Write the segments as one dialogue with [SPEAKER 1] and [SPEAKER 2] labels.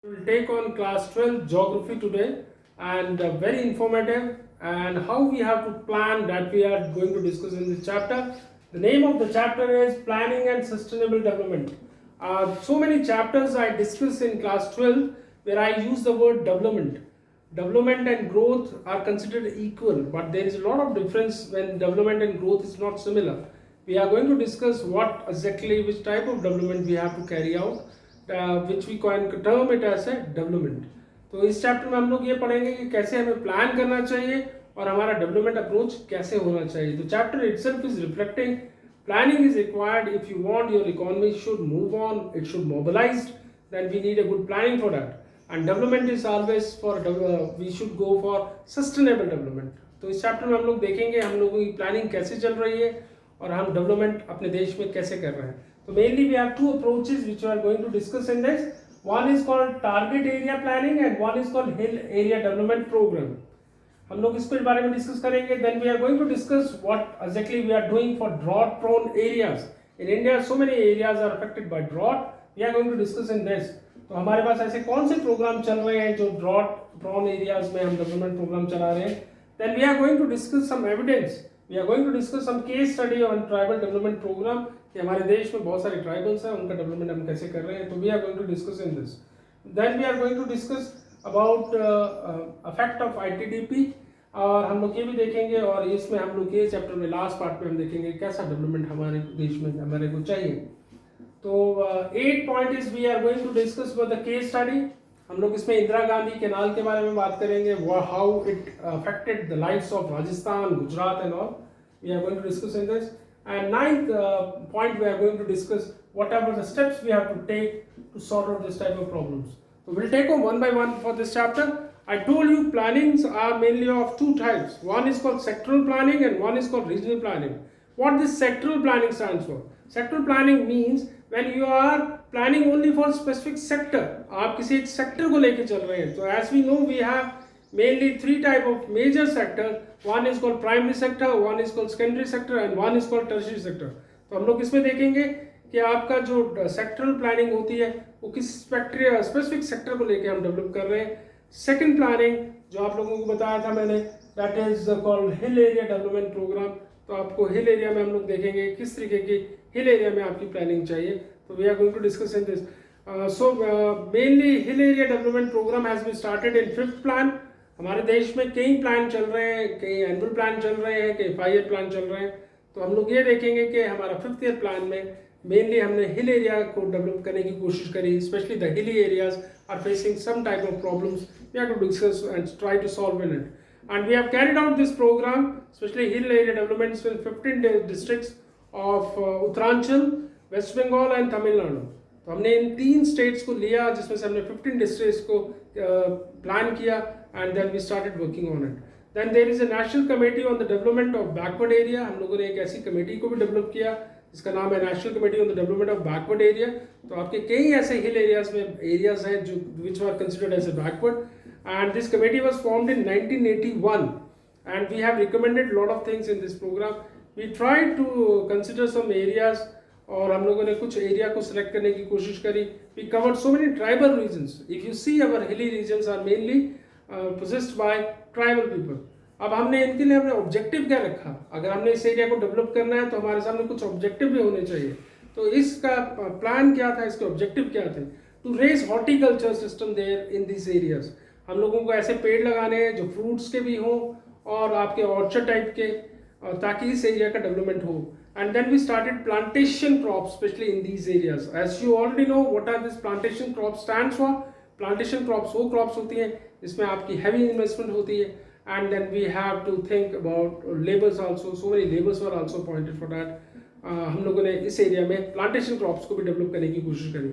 [SPEAKER 1] We'll take on class 12 geography today and very informative and how we have to plan that we are going to discuss in this chapter. The name of the chapter is Planning and Sustainable Development. So many chapters I discussed in class 12 where I use the word development. Development and growth are considered equal, but there is a lot of difference when development and growth is not similar. We are going to discuss what exactly, which type of development we have to carry out, which we can term it as a development. तो इस chapter में हम लोग ये पढ़ेंगे कि कैसे हमें प्लान करना चाहिए और हमारा डेवलपमेंट अप्रोच कैसे होना चाहिए. तो chapter itself is reflecting planning is required if you want your economy should move on, it should mobilized, then we need a good planning for that. And development is always for we should go for sustainable development. तो इस chapter में हम लोग देखेंगे हम लोगों की planning कैसे चल रही है और हम डेवलपमेंट अपने देश में कैसे कर रहे हैं. So mainly we have two approaches which we are going to discuss in this. One is called target area planning and one is called hill area development program. हम लोग इसके बारे में डिस्कस करेंगे. Then we are going to discuss what exactly we are doing for drought prone areas. In India so many areas are affected by drought. We are going to discuss in this. तो हमारे पास ऐसे कौन से programme चल रहे हैं जो drought prone areas में हम डेवलपमेंट प्रोग्राम चला रहे हैं. Then we are going to discuss some evidence. We are going to discuss some case study on tribal development program. कि हमारे देश में बहुत सारे ट्राइबल्स हैं, उनका डेवलपमेंट हम कैसे कर रहे हैं. तो we are going to discuss in this. Then we are going to discuss about effect of ITDP और हम लोग ये भी देखेंगे और इसमें हम लोग ये चैप्टर में लास्ट पार्ट में हम देखेंगे कैसा डेवलपमेंट हमारे देश में हमारे को चाहिए. तो 8 point is we are going to discuss for the case study. हम लोग इसमें इंदिरा गांधी कैनाल के बारे में बात करेंगे, how it affected the lives of Rajasthan, Gujarat and all. We are going to discuss in this. And ninth point we are going to discuss whatever the steps we have to take to sort out this type of problems. So we'll take on one by one for this chapter. I told you plannings are mainly of two types. One is called sectoral planning and one is called regional planning. What this sectoral planning stands for? Sectoral planning means when you are planning only for specific sector. आप किसी एक sector को लेके चल रहे हैं. So as we know we have mainly three type of major sector. One is called primary sector, one is called secondary sector and one is called tertiary sector. तो हम लोग इसमें देखेंगे कि आपका जो सेक्टरल प्लानिंग होती है वो किस स्पेसिफिक सेक्टर को लेके हम डेवलप कर रहे हैं. सेकंड प्लानिंग जो आप लोगों को बताया था मैंने, that is called hill area development program. तो आपको हिल एरिया में हम लोग देखेंगे किस तरीके की हिल एरिया में आपकी प्लानिंग चाहिए. तो we are going to discuss in this. So mainly hill area development program has been started in 5th plan. हमारे देश में कई प्लान चल रहे हैं, कई एनुअल प्लान चल रहे हैं, कई 5 ईयर प्लान चल रहे हैं. तो हम लोग ये देखेंगे कि हमारा 5th ईयर प्लान में मेनली हमने हिल एरिया को डेवलप करने की कोशिश करी. Specially the hilly areas are facing some type of problems. We are to discuss and try to solve in it. And we have carried out this program specially hill area developments in 15 districts of Uttaranchal, west Bengal and Tamil Nadu. तो हमने इन 3 states को लिया जिसमें से हमने 15 districts को plan किया and then we started working on it. Then there is a national committee on the development of backward area. हम लोगों ने एक ऐसी कमेटी को भी डेवलप किया जिसका नाम है national committee on the development of backward area. तो आपके कई ऐसे हिल एरियाज में एरियाज हैं जो which are considered as a backward. And this committee was formed in 1981 and we have recommended lot of things in this program. We tried to consider some areas और हम लोगों ने कुछ एरिया को select करने की कोशिश करी. We covered so many tribal regions. If you see our hilly regions are mainly possessed by tribal people. अब हमने इनके लिए हमने ऑब्जेक्टिव क्या रखा. अगर हमने इस एरिया को डेवलप करना है तो हमारे सामने कुछ ऑब्जेक्टिव भी होने चाहिए. तो इसका प्लान क्या था, इसके ऑब्जेक्टिव क्या थे. To raise horticulture system there in this areas. हम लोगों को ऐसे पेड़ लगाने हैं जो फ्रूट्स के भी हों और आपके ऑर्चर्ड टाइप के, ताकि इस एरिया का डेवलपमेंट हो. And then we started plantation crops, especially in these areas. As you already know, what are this plantation crops stands for? Plantation crops वो crops होती हैं जिसमें आपकी heavy investment होती है. And then we have to think about labors also. So many labors were also appointed for that. हम लोगों ने इस एरिया में plantation crops को भी डेवलप करने की कोशिश करी.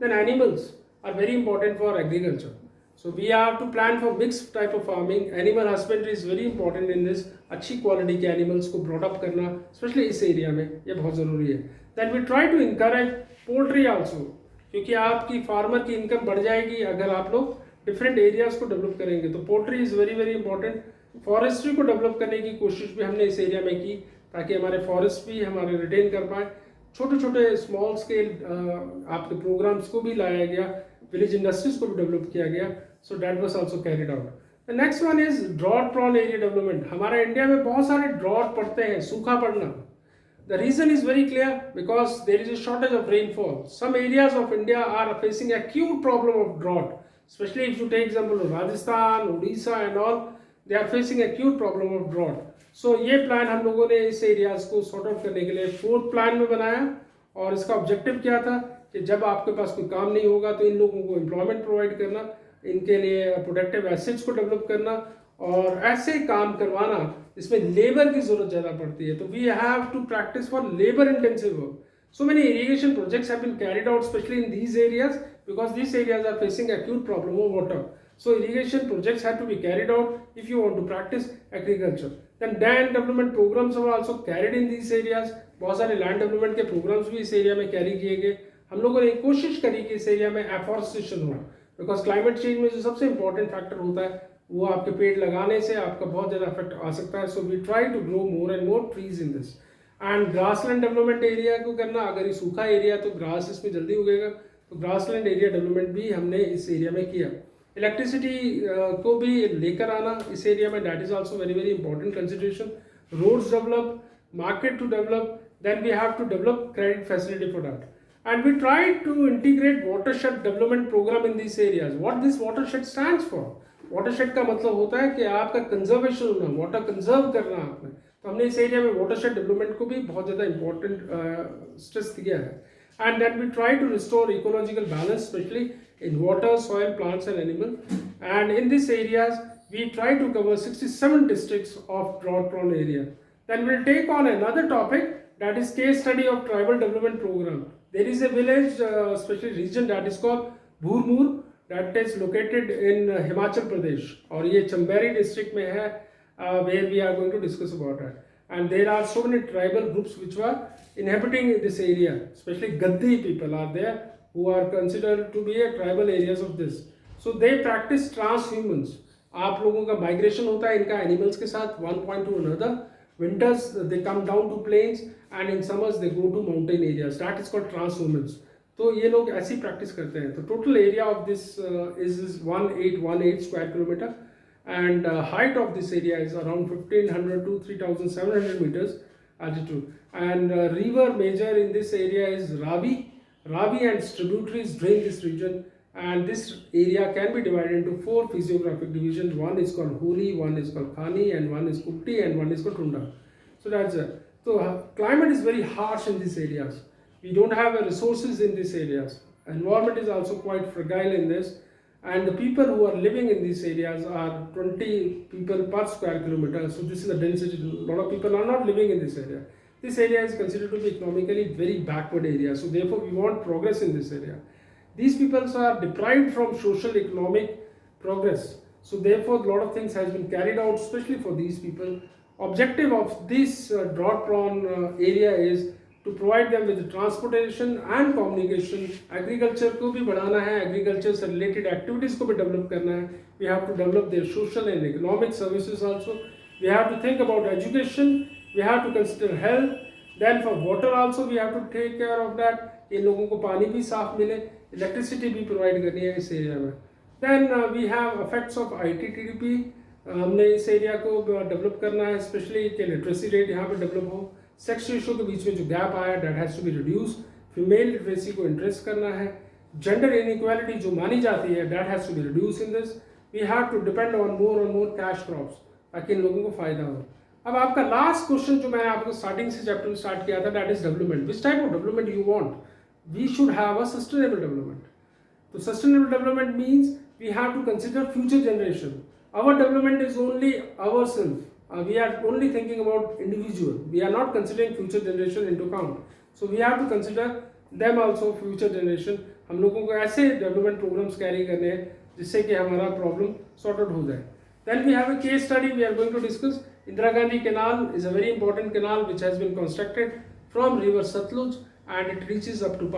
[SPEAKER 1] Then animals are very important for agriculture. So we have to plan for mixed type of farming. Animal husbandry is very important in this. अच्छी क्वालिटी के एनिमल्स को ब्रॉट अप करना स्पेशली इस एरिया में ये बहुत ज़रूरी है. Then we try to encourage poultry also, क्योंकि आपकी फार्मर की इनकम बढ़ जाएगी अगर आप लोग डिफरेंट एरियाज को डेवलप करेंगे. तो poultry is very very important. Forestry को डेवलप करने की कोशिश भी हमने इस एरिया में की ताकि हमारे फॉरेस्ट भी हमारे रिटेन कर पाए. छोटे छोटे स्मॉल स्केल आपके प्रोग्राम्स को भी लाया गया विलेज इंडस्ट्रीज को भी डेवलप किया गया, so that was also carried out. The next one is drought prone area development. हमारे इंडिया में बहुत सारे ड्रॉट पड़ते हैं, सूखा पड़ना। The reason is very clear, because there is a shortage of rainfall. Some areas of India are facing acute problem of drought, especially if you take example of Rajasthan, Odisha and all, they are facing acute problem of drought. So ये plan हम लोगों ने इस areas को sort out करने के लिए fourth plan में बनाया, और इसका objective क्या था कि जब आपके पास कोई काम नहीं होगा तो इन लोगों को employment provide करना, इनके लिए प्रोडक्टिव एसेट्स को डेवलप करना, और ऐसे काम करवाना इसमें लेबर की जरूरत ज़्यादा पड़ती है। तो we have to practice for labour intensive work. So many irrigation projects have been carried out, especially in these areas, because these areas are facing acute problem of water. So irrigation projects have to be carried out if you want to practice agriculture. Then land development programs are also carried in these areas. बहुत सारे land development के programs भी इस area में carry किए गए। हम लोगों ने कोशिश करी कि इस area में afforestation हो, because climate change में जो सबसे important factor होता है वो आपके पेड़ लगाने से आपका बहुत ज़्यादा इफेक्ट आ सकता है। So we try to grow more and more trees in this. And grassland development area को करना, अगर ये सूखा एरिया तो ग्रास इसमें जल्दी उगेगा, तो ग्रासलैंड एरिया डेवलपमेंट भी हमने इस एरिया में किया। इलेक्ट्रिसिटी को भी लेकर आना इस एरिया में, that is also very very important consideration. Roads develop, market to develop, then we have to develop credit facility for that. And we tried to integrate watershed development program in these areas. What this watershed stands for? Watershed का मतलब होता है कि आपका conservation होना, water conserve करना आपने। तो हमने इस एरिया में वाटरशेड डेवलपमेंट को भी बहुत ज़्यादा इंपॉर्टेंट स्ट्रेस दिया है। And then we try to restore ecological balance, specially in water, soil, plants and animal. And in this areas we try to cover 67 districts of drought prone area. Then we'll take on another topic, that is case study of tribal development program. There is a village, especially region, that is called Bhurmur, that is located in Himachal Pradesh, और ये चंबेरी district में है, where we are going to discuss about it. And there are so many tribal groups which were inhabiting this area, especially Gaddi people are there who are considered to be a tribal areas of this. So they practice transhumance. आप लोगों का migration होता है इनका animals के साथ, one point to another. Winters they come down to plains and in summers they go to mountain areas. That is called transhumance. तो ये लोग ऐसी प्रैक्टिस करते हैं। तो total area of this is 1818 square kilometre, and height of this area is around 1500 to 3700 meters altitude. And river major in this area is Ravi. Ravi and its tributaries drain this region, and this area can be divided into 4 physiographic divisions. One is called Holi, one is called Khani, and one is Kupti, and one is called Tunda. So that's it. So climate is very harsh in these areas. We don't have resources in these areas. Environment is also quite fragile in this, and the people who are living in these areas are 20 people per square kilometer. So this is the density. A lot of people are not living in this area. This area is considered to be economically very backward area. So therefore we want progress in this area. These people are deprived from social economic progress. So therefore a lot of things has been carried out, especially for these people. Objective of this drought prone area is to provide them with transportation and communication. Agriculture को भी बढ़ाना है, agriculture से related activities को भी develop करना है. We have to develop their social and economic services also. We have to think about education. We have to consider health. Then for water also we have to take care of that. इन लोगों को पानी भी साफ मिले, electricity भी provide करनी है इस area में. Then we have effects of ITTDP. हमने इस area को develop करना है, especially कि literacy rate यहाँ पे develop हो. सेक्स रेशियो के बीच में जो गैप आया, that has to be reduce. Female literacy को इंट्रेस करना है। जेंडर इनइक्वालिटी जो मानी जाती है, that has to be reduce in this. We have to depend on more cash crops, ताकि इन लोगों को फायदा हो। अब आपका लास्ट क्वेश्चन जो मैंने आपको स्टार्टिंग से चैप्टर में स्टार्ट किया था, that is development. Which type of development you want? We should have a sustainable development. तो sustainable development means we have to consider future generation. Our development is only our self. We are only thinking about individual. We are not considering future generation into account. So we have to consider them also, future generation. हम लोगों को ऐसे development programs carry करने हैं जिससे कि हमारा problem sorted हो जाए. Then we have a case study we are going to discuss. Indira Gandhi Canal is a very important canal which has been constructed from river Satluj, and it reaches up to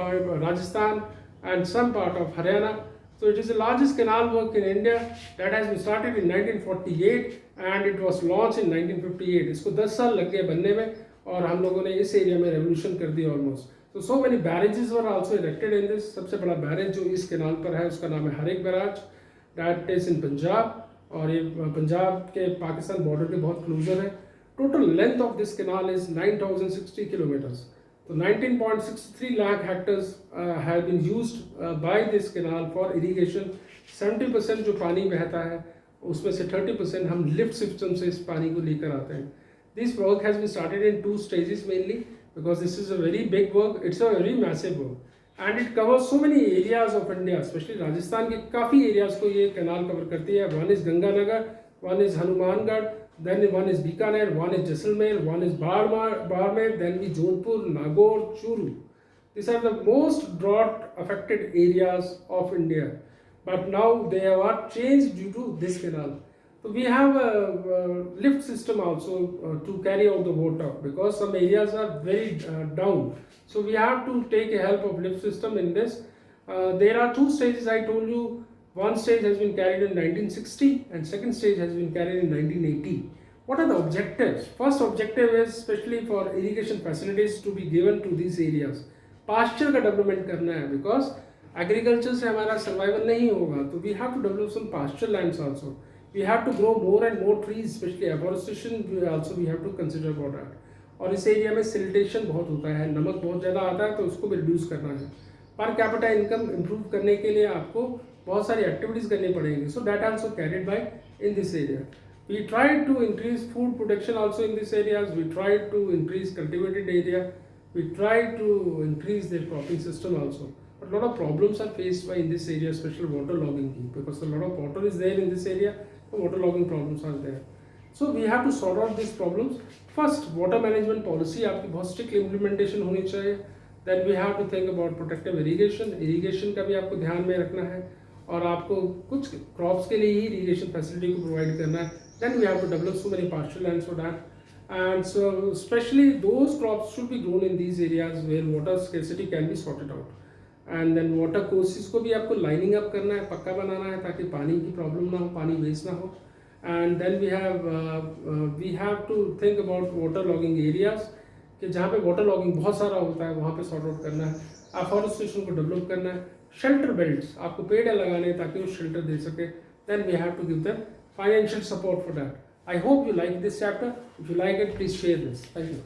[SPEAKER 1] Rajasthan and some part of Haryana. So it is the largest canal work in India that has been started in 1948 and it was launched in 1958. इसको 10 साल लग गए बनने में, और हम लोगों ने इस एरिया में रेवोल्यूशन कर दी almost. so many barrages were also erected in this. सबसे बड़ा बैरेज जो इस कैनाल पर है उसका नाम है Harike barrage, that is in Punjab, और ये पंजाब के पाकिस्तान बॉर्डर के बहुत क्लोजर है. Total length of this canal is 9060 kilometres. तो 19.63 lakh hectares have been used by this canal for irrigation. 70% जो पानी बहता है उसमें से 30% हम लिफ्ट सिस्टम से इस पानी को लेकर आते हैं. This work has been started in 2 stages mainly, because this is a very big work. It's a very massive work and it covers so many areas of India, especially Rajasthan के काफ़ी areas को ये canal cover करती है. One is Ganganagar, one is Hanumangarh, then one is Bikaner, one is Jaisalmer, one is Barmer, then we Jodhpur, Nagaur, Churu. These are the most drought affected areas of India, but now they are changed due to this canal. So we have a lift system also to carry out the water, because some areas are very down. So we have to take a help of lift system in this. There are 2 stages I told you. One stage has been carried in 1960 and second stage has been carried in 1980. What are the objectives? First objective is especially for irrigation facilities to be given to these areas. Pasture का development करना है, because agriculture से हमारा survival नहीं होगा, तो we have to develop some pasture lands also. We have to grow more and more trees, especially afforestation we have to consider about that. और इस एरिया में सिल्टेशन बहुत होता है, नमक बहुत ज़्यादा आता है, तो उसको भी रिड्यूस करना है. पर कैपिटा इनकम इम्प्रूव करने के लिए आपको बहुत सारी एक्टिविटीज़ करनी पड़ेंगी. So that also carried by in this area. We tried to increase food production also in these areas. We tried to increase cultivated area. We tried to increase their cropping system also. But a lot of problems are faced by in this area, especially water logging, because a lot of water is there in this area. Water logging problems are there. So we have to sort out these problems. First, water management policy आपकी बहुत strict implementation होनी चाहिए. Then we have to think about protective irrigation. Irrigation का भी आपको ध्यान में रखना है, और आपको कुछ crops के लिए ही irrigation facility को provide करना है. Then we have to develop so many pasture lands for that. And so especially those crops should be grown in these areas where water scarcity can be sorted out. And then water courses को भी आपको lining up करना है, पक्का बनाना है, ताकि पानी की प्रॉब्लम ना हो, पानी वेस्ट ना हो. And then we have to think about water logging areas, कि जहाँ पे वाटर लॉगिंग बहुत सारा होता है वहाँ पे सॉर्ट आउट करना है. अफॉरेस्टेशन को डेवलप करना है. शेल्टर बेल्ट्स, आपको पेड़ लगाने हैं ताकि वो शेल्टर दे सके. Then we have to give them financial support for that. I hope you like this chapter. If you like it, please share this. Thank you.